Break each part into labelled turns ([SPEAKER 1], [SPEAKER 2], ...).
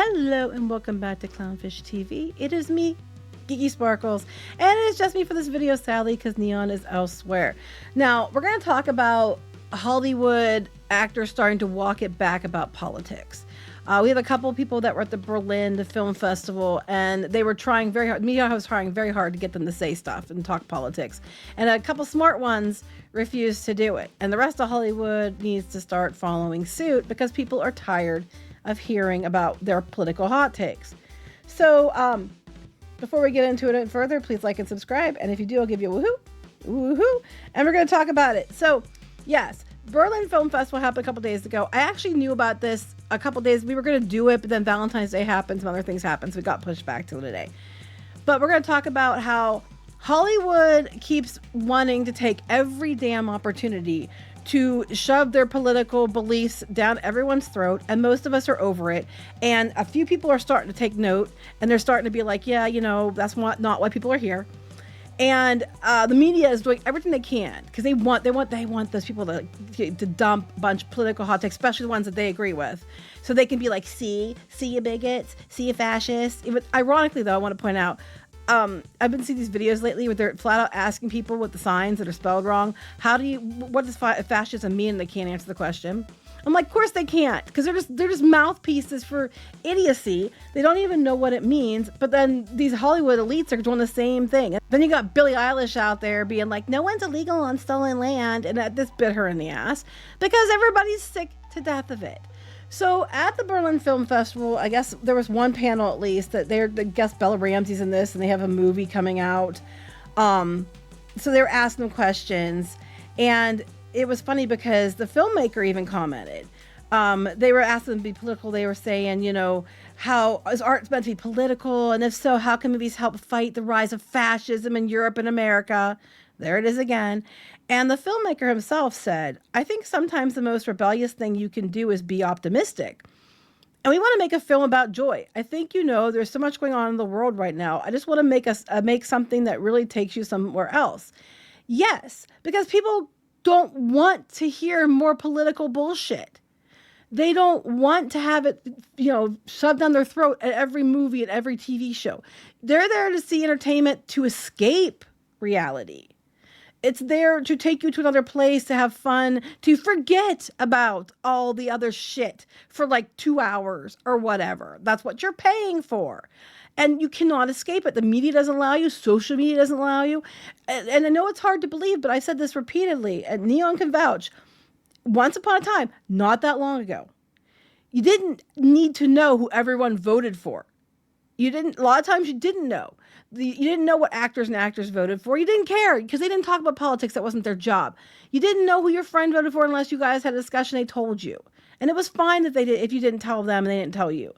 [SPEAKER 1] Hello and welcome back to Clownfish TV. It is me, Geeky Sparkles, and it is just me for this video, sadly, because Kneon is elsewhere. Now, we're going to talk about Hollywood actors starting to walk it back about politics. We have a couple of people that were at the Berlin Film Festival, and they were trying very hard. Yeoh was trying very hard to get them to say stuff and talk politics. And a couple smart ones refused to do it. And the rest of Hollywood needs to start following suit because people are tired of hearing about their political hot takes. So, before we get into it further, please like and subscribe. And if you do, I'll give you a woohoo. And we're going to talk about it. So, yes, Berlin Film Festival happened a couple days ago. I actually knew about this a couple days. We were going to do it, but then Valentine's Day happened, some other things happened, so we got pushed back to today. But we're going to talk about how Hollywood keeps wanting to take every damn opportunity to shove their political beliefs down everyone's throat, and most of us are over it. And a few people are starting to take note, and they're starting to be like, yeah, you know, that's not why people are here. And the media is doing everything they can because they want those people to dump a bunch of political hot takes, especially the ones that they agree with, so they can be like, see you bigots, see you fascists. Ironically, though, I want to point out, I've been seeing these videos lately where they're flat out asking people with the signs that are spelled wrong, what does fascism mean? And they can't answer the question. I'm like, of course they can't, because they're just mouthpieces for idiocy. They don't even know what it means. But then these Hollywood elites are doing the same thing. And then you got Billie Eilish out there being like, no one's illegal on stolen land, and this bit her in the ass because everybody's sick to death of it. So at the Berlin Film Festival, I guess there was one panel at least that the guest Bella Ramsey's in this, and they have a movie coming out. So they were asking them questions, and it was funny because the filmmaker even commented. They were asking them to be political. They were saying, you know, how is art meant to be political? And if so, how can movies help fight the rise of fascism in Europe and America? There it is again. And the filmmaker himself said, I think sometimes the most rebellious thing you can do is be optimistic. And we want to make a film about joy. I think, you know, there's so much going on in the world right now. I just want to make something that really takes you somewhere else. Yes, because people don't want to hear more political bullshit. They don't want to have it, you know, shoved down their throat at every movie, at every TV show. They're there to see entertainment, to escape reality. It's there to take you to another place, to have fun, to forget about all the other shit for like 2 hours or whatever. That's what you're paying for. And you cannot escape it. The media doesn't allow you. Social media doesn't allow you. And I know it's hard to believe, but I said this repeatedly, and Kneon can vouch. Once upon a time, not that long ago, you didn't need to know who everyone voted for. A lot of times you didn't know. You didn't know what actors and actors voted for. You didn't care because they didn't talk about politics. That wasn't their job. You didn't know who your friend voted for unless you guys had a discussion. They told you. And it was fine that they did if you didn't tell them and they didn't tell you.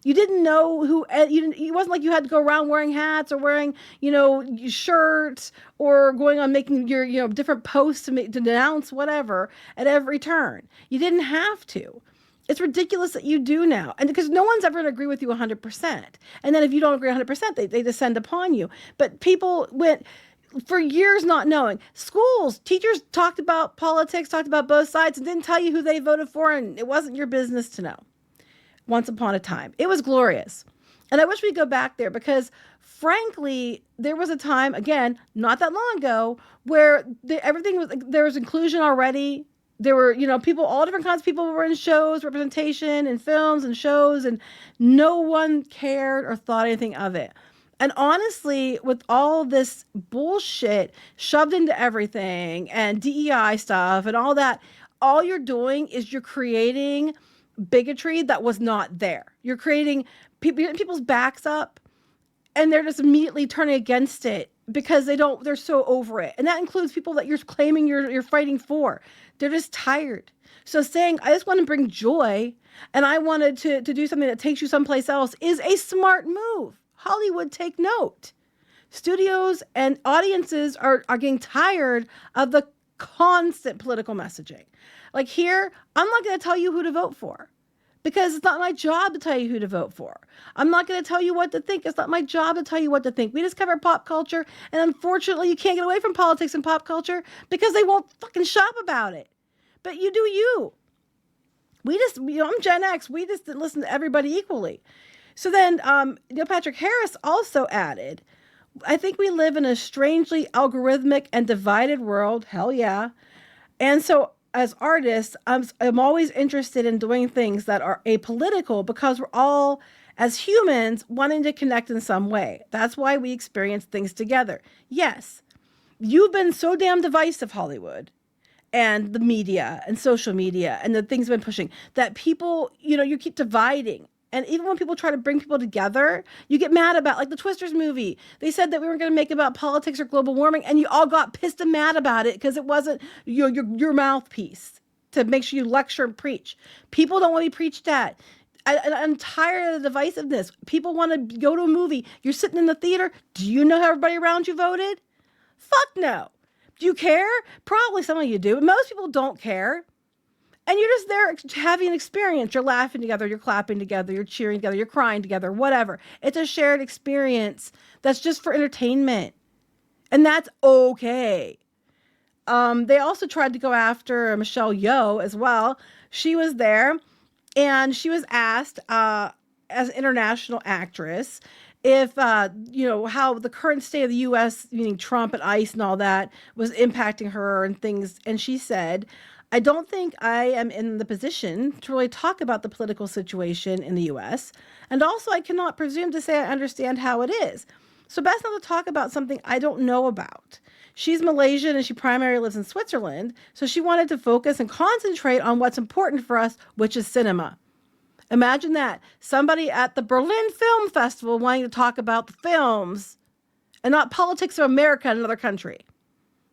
[SPEAKER 1] You didn't know who, it wasn't like you had to go around wearing hats or wearing, you know, shirts or going on making your, you know, different posts to denounce whatever at every turn. You didn't have to. It's ridiculous that you do now. And because no one's ever going to agree with you 100%. And then if you don't agree 100%, they descend upon you. But people went for years not knowing. Schools, teachers talked about politics, talked about both sides, and didn't tell you who they voted for, and it wasn't your business to know. Once upon a time. It was glorious. And I wish we'd go back there because, frankly, there was a time, again, not that long ago, where there was inclusion already. There were, you know, people, all different kinds of people were in shows, representation in films and shows, and no one cared or thought anything of it. And honestly, with all this bullshit shoved into everything and DEI stuff and all that, all you're doing is you're creating bigotry that was not there. You're creating people's backs up, and they're just immediately turning against it because they're so over it. And that includes people that you're claiming you're fighting for. They're just tired. So saying, I just want to bring joy and I wanted to do something that takes you someplace else is a smart move. Hollywood, take note. Studios and audiences are getting tired of the constant political messaging. Like here, I'm not going to tell you who to vote for because it's not my job to tell you who to vote for. I'm not going to tell you what to think. It's not my job to tell you what to think. We just cover pop culture, and unfortunately, you can't get away from politics and pop culture because they won't fucking shop about it. But you do you. We just, I'm Gen X. We just didn't listen to everybody equally. So then Neil Patrick Harris also added, I think we live in a strangely algorithmic and divided world. Hell yeah. And so as artists, I'm always interested in doing things that are apolitical because we're all, as humans, wanting to connect in some way. That's why we experience things together. Yes, you've been so damn divisive, Hollywood, and the media and social media and the things have been pushing that people, you keep dividing. And even when people try to bring people together, you get mad about, like the Twisters movie. They said that we weren't going to make it about politics or global warming, and you all got pissed and mad about it because it wasn't your mouthpiece to make sure you lecture and preach. People don't want to be preached at. I'm tired of the divisiveness. People want to go to a movie. You're sitting in the theater. Do you know how everybody around you voted? Fuck no. Do you care? Probably some of you do. But most people don't care. And you're just there having an experience. You're laughing together. You're clapping together. You're cheering together. You're crying together. Whatever. It's a shared experience that's just for entertainment. And that's okay. They also tried to go after Michelle Yeoh as well. She was there. And she was asked, as an international actress, if, how the current state of the U.S., meaning Trump and ICE and all that, was impacting her and things. And she said, I don't think I am in the position to really talk about the political situation in the U.S. And also, I cannot presume to say I understand how it is. So best not to talk about something I don't know about. She's Malaysian and she primarily lives in Switzerland. So she wanted to focus and concentrate on what's important for us, which is cinema. Imagine that. Somebody at the Berlin Film Festival wanting to talk about the films and not politics of America in another country.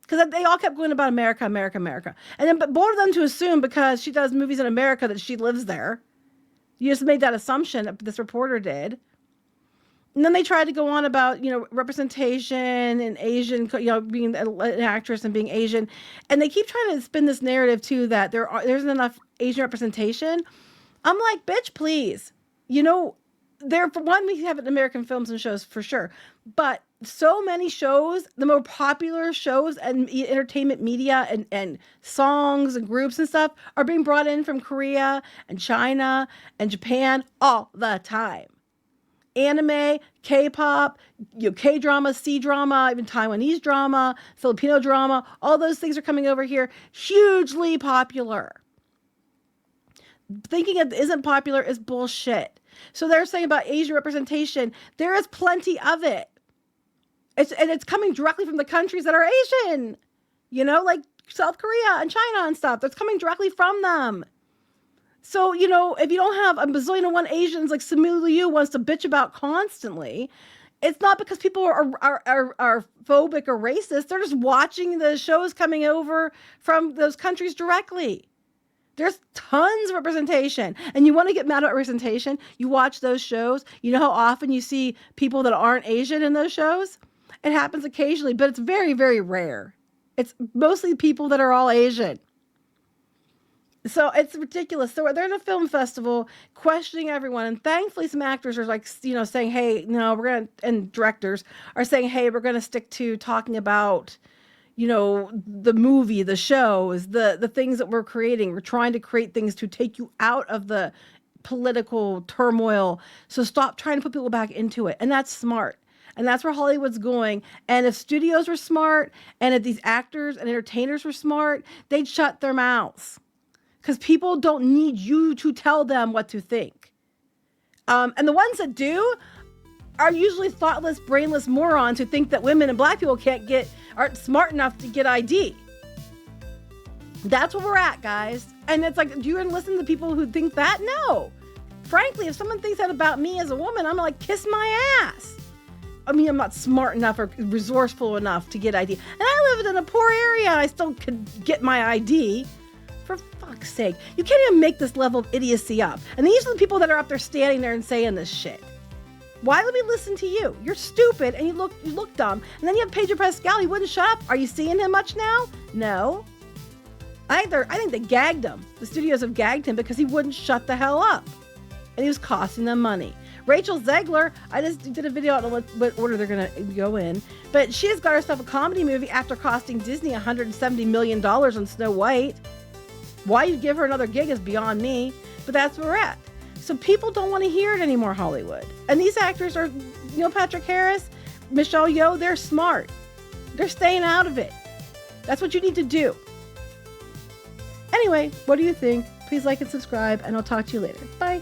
[SPEAKER 1] Because they all kept going about America, America, America. And then bored of them to assume because she does movies in America that she lives there. You just made that assumption, this reporter did. And then they tried to go on about, representation and Asian, being an actress and being Asian. And they keep trying to spin this narrative, too, that there isn't enough Asian representation. I'm like, bitch, please. For one, we have American films and shows for sure. But so many shows, the more popular shows and entertainment media and songs and groups and stuff are being brought in from Korea and China and Japan all the time. Anime, K-pop, K-drama, C-drama, even Taiwanese drama, Filipino drama, all those things are coming over here. Hugely popular. Thinking it isn't popular is bullshit. So they're saying about Asian representation, there is plenty of it. It's coming directly from the countries that are Asian, like South Korea and China and stuff. That's coming directly from them. So, if you don't have a bazillion and one Asians like Simu Liu wants to bitch about constantly, it's not because people are phobic or racist. They're just watching the shows coming over from those countries directly. There's tons of representation. And you want to get mad at representation, you watch those shows. You know how often you see people that aren't Asian in those shows? It happens occasionally, but it's very, very rare. It's mostly people that are all Asian. So it's ridiculous. So they're in a film festival questioning everyone. And thankfully some actors are like, saying, hey, no, and directors are saying, hey, we're going to stick to talking about, the movie, the shows, the things that we're creating. We're trying to create things to take you out of the political turmoil. So stop trying to put people back into it. And that's smart. And that's where Hollywood's going. And if studios were smart and if these actors and entertainers were smart, they'd shut their mouths. Because people don't need you to tell them what to think. And the ones that do are usually thoughtless, brainless morons who think that women and black people aren't smart enough to get ID. That's where we're at, guys. And it's like, do you listen to people who think that? No. Frankly, if someone thinks that about me as a woman, I'm like, kiss my ass. I mean, I'm not smart enough or resourceful enough to get ID. And I live in a poor area and I still could get my ID. For fuck's sake. You can't even make this level of idiocy up. And these are the people that are up there standing there and saying this shit. Why would we listen to you? You're stupid and you look dumb. And then you have Pedro Pascal. He wouldn't shut up. Are you seeing him much now? No. I think they gagged him. The studios have gagged him because he wouldn't shut the hell up. And he was costing them money. Rachel Zegler, I just did a video, I don't know what order they're going to go in, but she has got herself a comedy movie after costing Disney $170 million on Snow White. Why you give her another gig is beyond me, but that's where we're at. So people don't want to hear it anymore, Hollywood. And these actors are, Neil Patrick Harris, Michelle Yeoh, they're smart. They're staying out of it. That's what you need to do. Anyway, what do you think? Please like and subscribe, and I'll talk to you later. Bye.